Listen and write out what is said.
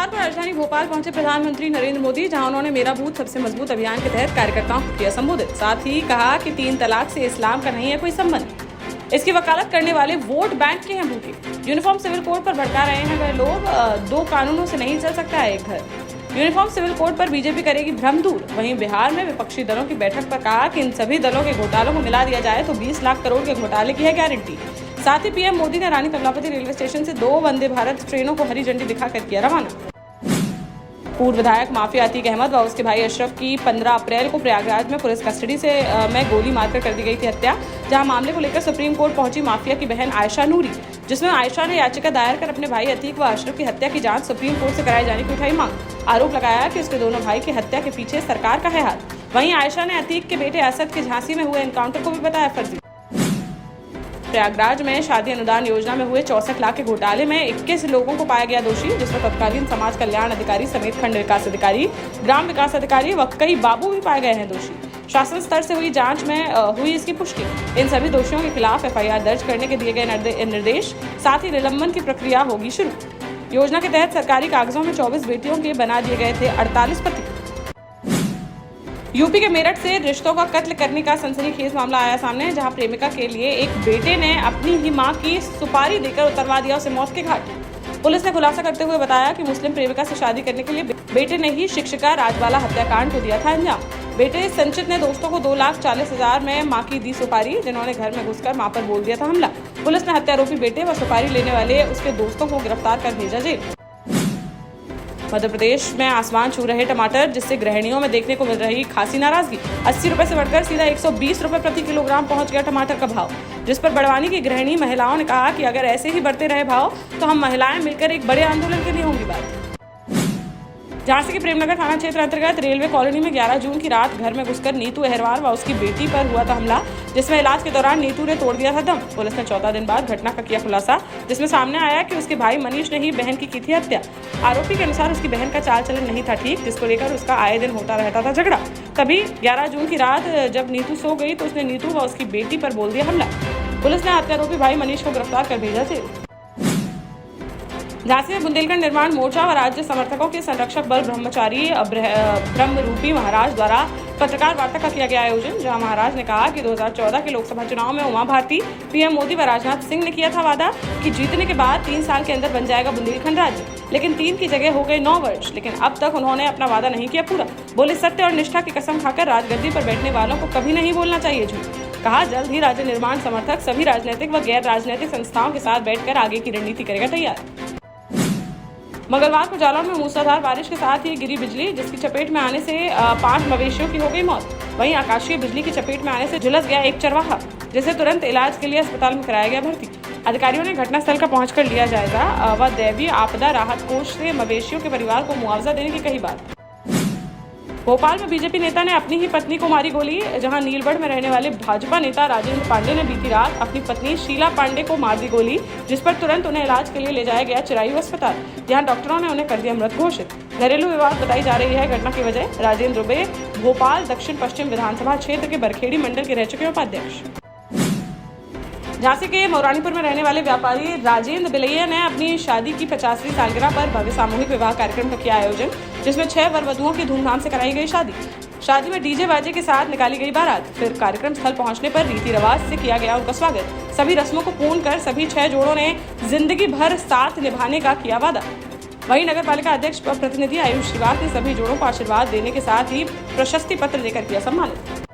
मंगलवार को राजधानी भोपाल पहुंचे प्रधानमंत्री नरेंद्र मोदी, जहां उन्होंने मेरा बूथ सबसे मजबूत अभियान के तहत कार्यकर्ताओं को किया संबोधित। साथ ही कहा कि 3 तलाक से इस्लाम का नहीं है कोई संबंध। इसकी वकालत करने वाले वोट बैंक के हैं भूखे। यूनिफॉर्म सिविल कोड पर भड़का रहे हैं वह लोग। 2 कानूनों से नहीं चल सकता है एक घर। यूनिफॉर्म सिविल कोड पर बीजेपी करेगी भ्रम दूर। वहीं बिहार में विपक्षी दलों की बैठक पर कहा कि इन सभी दलों के घोटालों को मिला दिया जाए तो 20 लाख करोड़ के घोटाले की है गारंटी। साथ ही पीएम मोदी ने रानी कमलापति रेलवे स्टेशन से 2 वंदे भारत ट्रेनों को हरी झंडी दिखाकर किया रवाना। पूर्व विधायक माफिया अतीक अहमद व उसके भाई अशरफ की 15 अप्रैल को प्रयागराज में पुलिस कस्टडी में गोली मारकर कर दी गई थी हत्या। जहां मामले को लेकर सुप्रीम कोर्ट पहुंची माफिया की बहन आयशा नूरी, जिसमें आयशा ने याचिका दायर कर अपने भाई अतीक व अशरफ की हत्या की जांच सुप्रीम कोर्ट से कराए जाने की उठाई मांग। आरोप लगाया कि उसके दोनों भाई की हत्या के पीछे सरकार का है हाथ। वहीं आयशा ने अतीक के बेटे असद के झांसी में हुए एनकाउंटर को भी बताया फर्जी। प्रयागराज में शादी अनुदान योजना में हुए 64 लाख के घोटाले में 21 लोगों को पाया गया दोषी, जिसमें तत्कालीन समाज कल्याण अधिकारी समेत खंड विकास अधिकारी, ग्राम विकास अधिकारी व कई बाबू भी पाए गए हैं दोषी। शासन स्तर से हुई जांच में हुई इसकी पुष्टि। इन सभी दोषियों के खिलाफ एफआईआर दर्ज करने के दिए गए निर्देश, साथ ही निलंबन की प्रक्रिया होगी शुरू। योजना के तहत सरकारी कागजों में 24 बेटियों के बना दिए गए थे 48 पति। यूपी के मेरठ से रिश्तों का कत्ल करने का सनसनीखेज मामला आया सामने, जहां प्रेमिका के लिए एक बेटे ने अपनी ही मां की सुपारी देकर उतरवा दिया उसे मौत के घाट। पुलिस ने खुलासा करते हुए बताया कि मुस्लिम प्रेमिका से शादी करने के लिए बेटे ने ही शिक्षिका राजबाला हत्याकांड को दिया था अंजाम। बेटे संचित ने दोस्तों को 2,40,000 में मां की दी सुपारी, जिन्होंने घर में घुसकर मां पर बोल दिया था हमला। पुलिस ने हत्यारोपी बेटे व सुपारी लेने वाले उसके दोस्तों को गिरफ्तार कर भेजा जेल। मध्य प्रदेश में आसमान छू रहे टमाटर, जिससे गृहिणियों में देखने को मिल रही खासी नाराजगी। 80 रुपए से बढ़कर सीधा 120 रुपए प्रति किलोग्राम पहुंच गया टमाटर का भाव, जिस पर बड़वानी की गृहिणी महिलाओं ने कहा कि अगर ऐसे ही बढ़ते रहे भाव तो हम महिलाएं मिलकर एक बड़े आंदोलन के लिए होंगी बात। झांसी के प्रेमनगर थाना क्षेत्र अंतर्गत रेलवे कॉलोनी में 11 जून की रात घर में घुसकर नीतू अहरवाल व उसकी बेटी पर हुआ था हमला, जिसमें इलाज के दौरान नीतू ने तोड़ दिया था दम। पुलिस ने 14 दिन बाद घटना का किया खुलासा, जिसमें सामने आया कि उसके भाई मनीष ने ही बहन की थी हत्या। आरोपी के अनुसार उसकी बहन का चाल चलन नहीं था ठीक, जिसको लेकर उसका आए दिन होता रहता था झगड़ा। तभी 11 जून की रात जब नीतू सो गई तो उसने नीतू व उसकी बेटी पर बोल दिया हमला। पुलिस ने हत्यारोपी भाई मनीष को गिरफ्तार कर भेजा जेल। झांसी में बुंदेलखंड निर्माण मोर्चा व राज्य समर्थकों के संरक्षक बल ब्रह्मचारी ब्रह्मरूपी महाराज द्वारा पत्रकार वार्ता का किया गया आयोजन, जहां महाराज ने कहा कि 2014 के लोकसभा चुनाव में उमा भारती, पीएम मोदी व राजनाथ सिंह ने किया था वादा कि जीतने के बाद 3 साल के अंदर बन जाएगा बुंदेलखंड राज्य, लेकिन 3 की जगह हो गए 9 वर्ष, लेकिन अब तक उन्होंने अपना वादा नहीं किया पूरा। बोले सत्य और निष्ठा की कसम खाकर राजगद्दी पर बैठने वालों को कभी नहीं बोलना चाहिए झूठ। कहा जल्द ही राज्य निर्माण समर्थक सभी राजनीतिक व गैर राजनीतिक संस्थाओं के साथ बैठकर आगे की रणनीति करेगा तैयार। मंगलवार को जालौन में मूसलाधार बारिश के साथ ही गिरी बिजली, जिसकी चपेट में आने से 5 मवेशियों की हो गई मौत। वहीं आकाशीय बिजली की चपेट में आने से झुलस गया एक चरवाहा, जिसे तुरंत इलाज के लिए अस्पताल में कराया गया भर्ती। अधिकारियों ने घटनास्थल का पहुंचकर लिया जायजा व दैवीय आपदा राहत कोष से मवेशियों के परिवार को मुआवजा देने की कही बात। भोपाल में बीजेपी नेता ने अपनी ही पत्नी को मारी गोली, जहां नीलगढ़ में रहने वाले भाजपा नेता राजेंद्र पांडे ने बीती रात अपनी पत्नी शीला पांडे को मार दी गोली, जिस पर तुरंत उन्हें इलाज के लिए ले जाया गया चिरायू अस्पताल, जहां डॉक्टरों ने उन्हें कर दिया मृत घोषित। घरेलू विवाद बताई जा रही है घटना की वजह। राजेंद्र दुबे भोपाल दक्षिण पश्चिम विधानसभा क्षेत्र के बरखेड़ी मंडल के रह चुके उपाध्यक्ष। झांसी के मौरानीपुर में रहने वाले व्यापारी राजेंद्र बिलैया ने अपनी शादी की 50वीं सालगिरह पर भव्य सामूहिक विवाह कार्यक्रम का किया आयोजन, जिसमें 6 वर-वधुओं की धूमधाम से कराई गई शादी में डीजे बाजे के साथ निकाली गई बारात। फिर कार्यक्रम स्थल पहुंचने पर रीति रिवाज से किया गया उनका स्वागत। सभी रस्मों को पूर्ण कर सभी 6 जोड़ों ने जिंदगी भर साथ निभाने का किया वादा। वहीं नगर पालिका अध्यक्ष प्रतिनिधि आयुष श्रीवास्तव ने सभी जोड़ों को आशीर्वाद देने के साथ ही प्रशस्ति पत्र देकर किया सम्मानित।